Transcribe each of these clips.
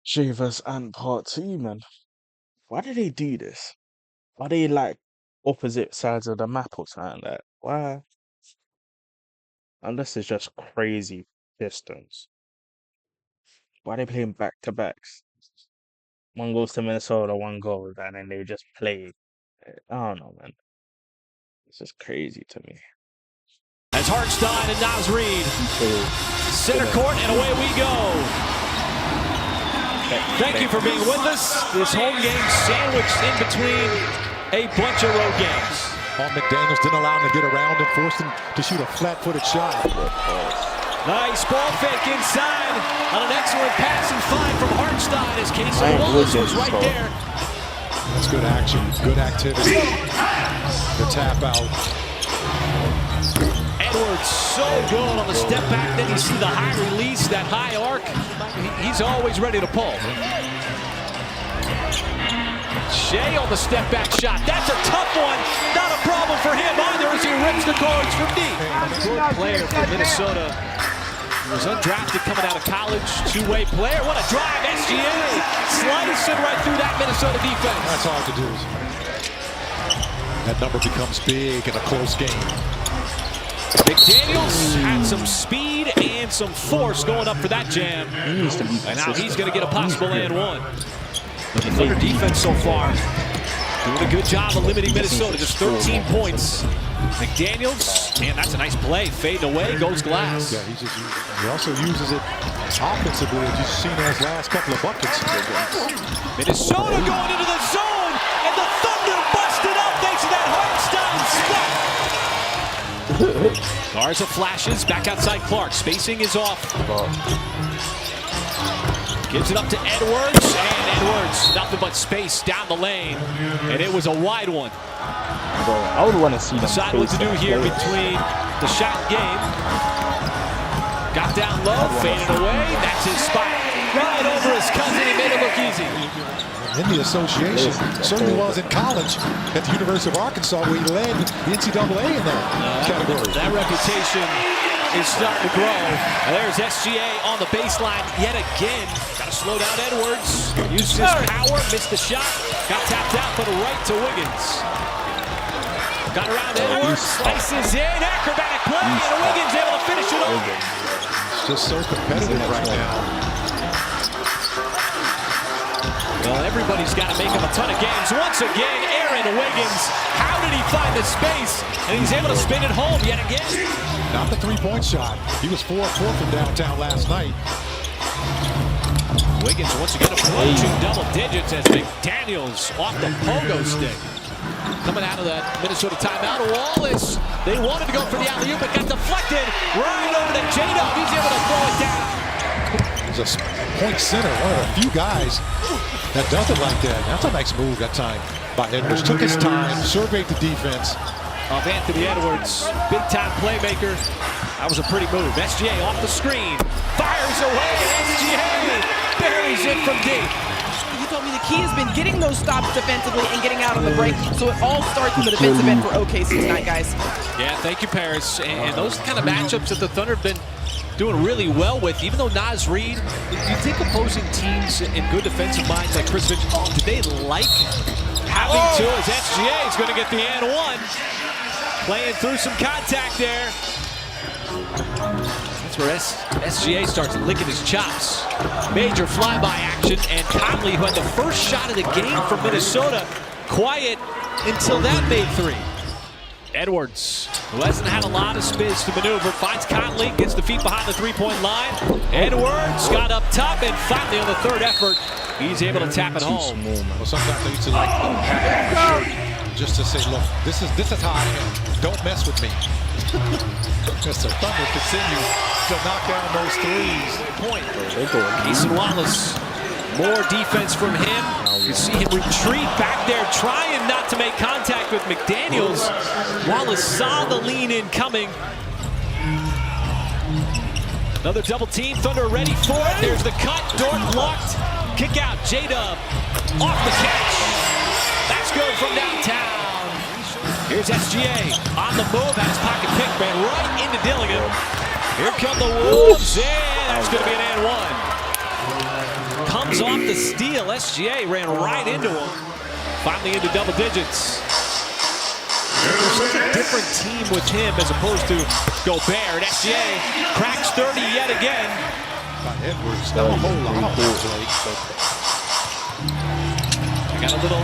Shavers and part 2, man. Why do they do this? Are they like opposite sides of the map or something like that? Why? Unless it's just crazy distance. Why are they playing back to backs? One goes to Minnesota, one goes, and then they just play. I don't know, man. It's just crazy to me. As Hartstein and Naz Reid center court, and away we go. Thank you for being with us. This home game sandwiched in between a bunch of road games. Paul McDaniels didn't allow him to get around and forced him to shoot a flat-footed shot. Nice ball fake inside on an excellent pass and find from Hartstein as Casey Wallace was right there. That's good action, good activity. The tap out. Edwards so good on the step back. Then you see the high release, that high arc. He's always ready to pull. SHAI on the step back shot. That's a tough one. Not a problem for him either as he rips the cards from deep. Good player from Minnesota. He was undrafted coming out of college. Two-way player. What a drive. SGA slicing right through that Minnesota defense. That's hard to do. That number becomes big in a close game. McDaniels had some speed and some force going up for that jam. And now he's going to get a possible and one. The Thunder defense so far doing a good job of limiting Minnesota. Just 13 points. McDaniels, and that's a nice play. Fading away, goes glass. Yeah, he also uses it offensively, as you've seen those last couple of buckets. Minnesota going into the zone, and the Thunder busted up thanks to that Hartstein spot. Garza flashes back outside Clark. Spacing is off. Gives it up to Edwards, and Edwards, nothing but space down the lane, and it was a wide one. Bro, I would want to see them. Decide what to do here between the shot game. Got down low, faded away. That's his spot. Right over his cousin. He made it look easy. In the association, certainly was in college at the University of Arkansas, where he led the NCAA in that category. That reputation is starting to grow. And there's SGA on the baseline yet again. Got to slow down Edwards. Used his power, missed the shot. Got tapped out, but right to Wiggins. Got around Edwards, slices in, acrobatic play, and Wiggins able to finish it off. It's just so competitive right now. Well, everybody's got to make him a ton of games. Once again, Aaron Wiggins. How did he find the space? And he's able to spin it home yet again. Not the three-point shot. He was 4 of 4 from downtown last night. Wiggins once again approaching double digits as McDaniels off the pogo stick. Coming out of that Minnesota timeout, Wallace. They wanted to go for the alley-oop, but got deflected right over to J-Dub. He's able to throw it down. He's a point center, one of the few guys that does it like that. That's a nice move that time by Edwards. Took his time, surveyed the defense. Of Anthony Edwards, big-time playmaker. That was a pretty move. SGA off the screen, fires away, SGA buries it from deep. You told me the key has been getting those stops defensively and getting out on the break, so it all starts in the defensive end for OKC tonight, guys. Yeah, thank you, Paris. And those kind of matchups that the Thunder have been doing really well with, even though Naz Reid, you think opposing teams in good defensive minds like Chris Finch, do they like having to, as SGA is going to get the and one. Playing through some contact there. That's where SGA starts licking his chops. Major flyby action, and Conley, who had the first shot of the game for Minnesota, quiet until that made three. Edwards, who hasn't had a lot of space to maneuver, finds Conley, gets the feet behind the three-point line. Edwards got up top, and finally on the third effort, he's able to tap it home. Well, sometimes they used to like have it just to say, look, this is how I am. Don't mess with me. Because the Thunder continue to knock down those threes. Point. Casey Wallace, more defense from him. You see him retreat back there, trying not to make contact with McDaniels. Wallace saw the lean in coming. Another double team, Thunder ready for it. There's the cut, Dort blocked. Kick out, J-Dub off the catch. That's good from downtown. Here's SGA on the move, has pocket pick, man, right into Dillingham. Here come the Wolves, and that's going to be an and one. comes off the steal. SGA ran right into him. Finally into double digits. They're such a different team with him as opposed to Gobert. SGA cracks 30 yet again. Edwards, not a whole lot of balls late. I got a little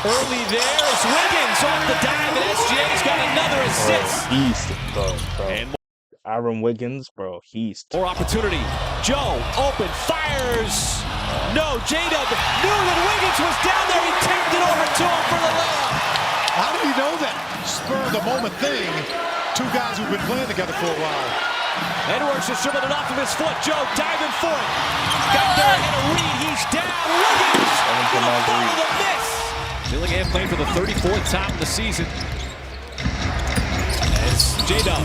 early there as Wiggins off the dive, and SGA's got another assist. Beast, bro. And Aaron Wiggins, bro, more opportunity. Joe, open, fires. No, J-Dub knew that Wiggins was down there. He tapped it over to him for the layup. How do you know that? Spur of the moment thing. Two guys who've been playing together for a while. Edwards just dribbled it off of his foot. Joe diving for it. Got there ahead of Reed. He's down. Wiggins gonna follow the miss. Dillingham playing for the 34th time of the season. As J-Dub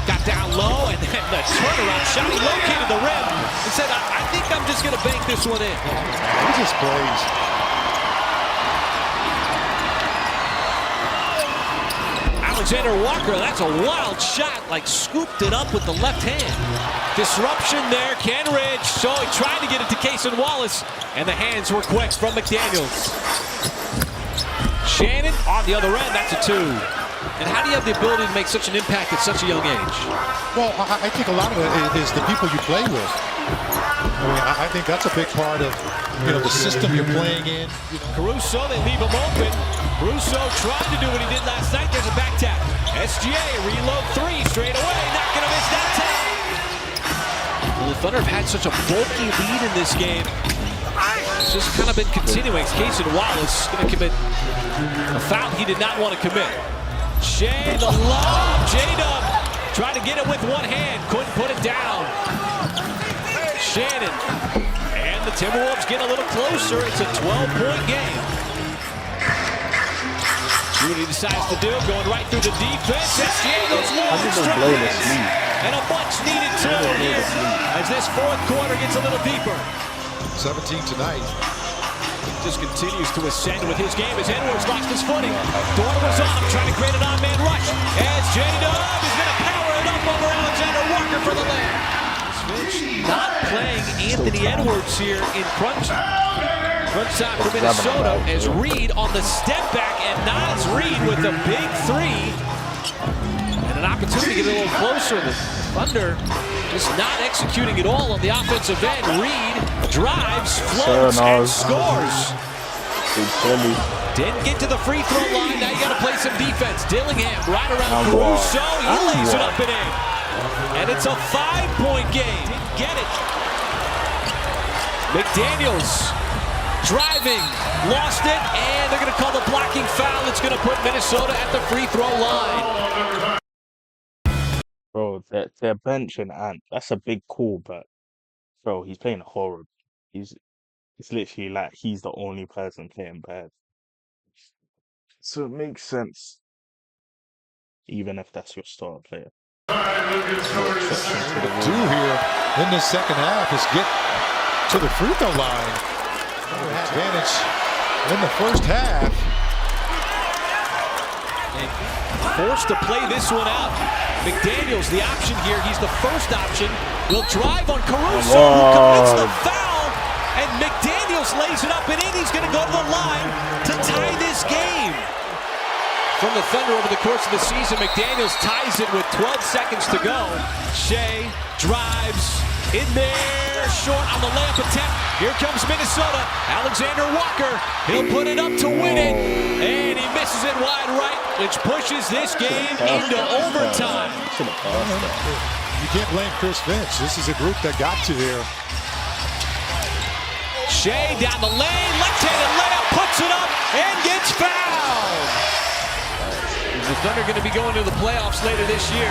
got down low, and then the turnaround shot. He located the rim and said, I think I'm just going to bank this one in. He just plays. Alexander Walker, that's a wild shot, like scooped it up with the left hand. Disruption there, Kenridge. So he tried to get it to Cason Wallace, and the hands were quick from McDaniels. Shannon on the other end, that's a two. And how do you have the ability to make such an impact at such a young age? Well, I think a lot of it is the people you play with. I mean, I think that's a big part of, the system you're playing in. Caruso, they leave him open. Caruso tried to do what he did last night. There's a back tap. SGA, reload three straight away. Not going to miss that time. Well, the Thunder have had such a bulky lead in this game. It's just kind of been continuing. Cason Wallace going to commit a foul he did not want to commit. Shea, the lob. J-Dub tried to get it with one hand. Couldn't put it down. Shannon. And the Timberwolves get a little closer. It's a 12-point game. See what he decides to do. Going right through the defense. SGA goes long. And a much-needed turn here as this fourth quarter gets a little deeper. 17 tonight. Just continues to ascend with his game as Edwards lost his footing. Dorn was off, trying to create an on-man rush. As J-Dub is going to power it up over Alexander Walker for the layup. Switch not playing Anthony Edwards here in crunch time for Minnesota as Reed on the step back, and Nas Reed with the big three. And an opportunity to get a little closer. The Thunder just not executing at all on the offensive end. Reed drives, floats, and scores. Didn't get to the free throw line. Now you got to play some defense. Dillingham right around Caruso. He lays it up and in. And it's a 5-point game. Didn't get it. McDaniels driving, lost it, and they're going to call the blocking foul. It's going to put Minnesota at the free throw line. bro, they're benching Ant. That's a big call, but bro, he's playing horrible. It's literally like he's the only person playing bad. So it makes sense, even if that's your star player. The do here in the second half is get to the free throw line. Advantage in the first half. And forced to play this one out. McDaniels, the option here. He's the first option. Will drive on Caruso, who commits the foul. And McDaniels lays it up and in. He's going to go to the line to tie this game. From the Thunder over the course of the season, McDaniels ties it with 12 seconds to go. SHAI drives in there, short on the layup attempt. Here comes Minnesota. Alexander Walker, he'll put it up to win it. And he misses it wide right, which pushes this game into overtime. You can't blame Chris Finch. This is a group that got you there. SHAI down the lane, left-handed layup, puts it up, and gets fouled. The Thunder going to be going to the playoffs later this year.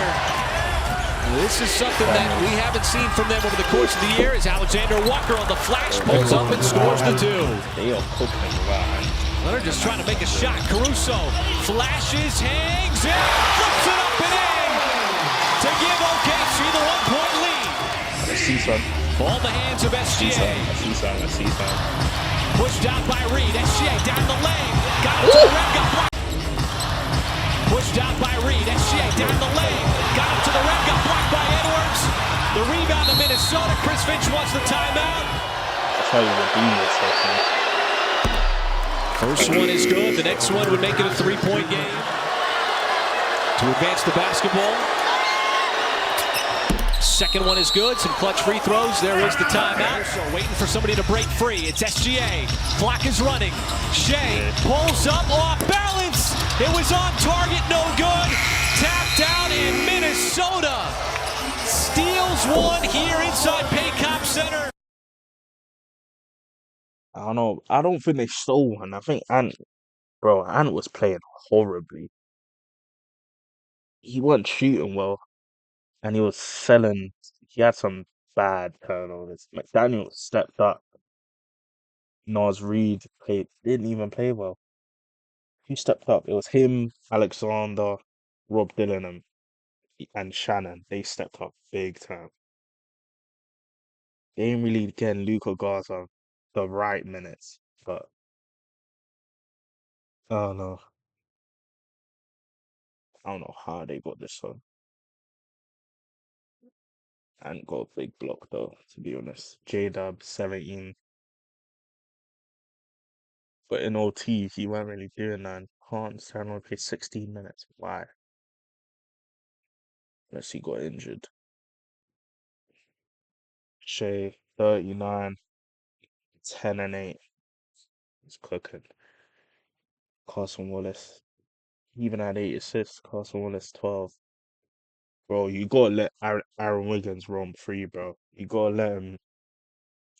This is something that we haven't seen from them over the course of the year as Alexander Walker on the flash pulls up and scores the two. They are cooking around. Thunder just trying to make a shot. Caruso flashes, hangs it, flips it up and in to give OKC the 1-point lead. I see some. Ball in the hands of SGA. I see some. Pushed out by Reed. SGA down the lane. Got it to the rim, got blocked. Pushed out by Reed. SGA down the lane. Got him to the rim, got blocked by Edwards. The rebound to Minnesota. Chris Finch wants the timeout. thought you redeemed yourself, man. First one is good. The next one would make it a 3-point game to advance the basketball. Second one is good. Some clutch free throws. There is the timeout. So waiting for somebody to break free. It's SGA. Clock is running. SHAI pulls up off balance. It was on target. No good. Tapped out, and Minnesota steals one here inside Paycom Center. I don't know. I don't think they stole one. I think Ant was playing horribly. He wasn't shooting well, and he was selling. He had some bad turnovers. McDaniel stepped up. Nas Reed didn't even play well. Who stepped up? It was him, Alexander, Rob Dylan, and Shannon. They stepped up big time. They ain't really getting Luka Garza the right minutes, but I don't know. I don't know how they got this one. And got a big block though, to be honest. J-Dub 17. But in OT, he weren't really doing that. Hans only played 16 minutes. Why? Unless he got injured. SHAI 39, 10 and 8. He's cooking. Carson Wallace. He even had 8 assists. Carson Wallace 12. Bro, you gotta let Aaron Wiggins roam free, bro. You gotta let him.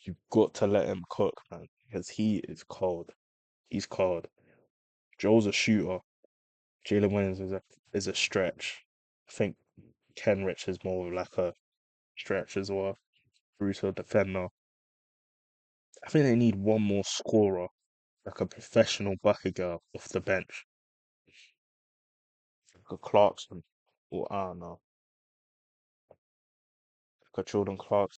You got to let him cook, man, because he is cold. He's cold. Joe's a shooter. Jalen Williams is a stretch. I think Kenrich is more of like a stretch as well. Brutal defender. I think they need one more scorer, like a professional bucket girl off the bench, like a Clarkson, or I don't know, like a Jordan Clarkson.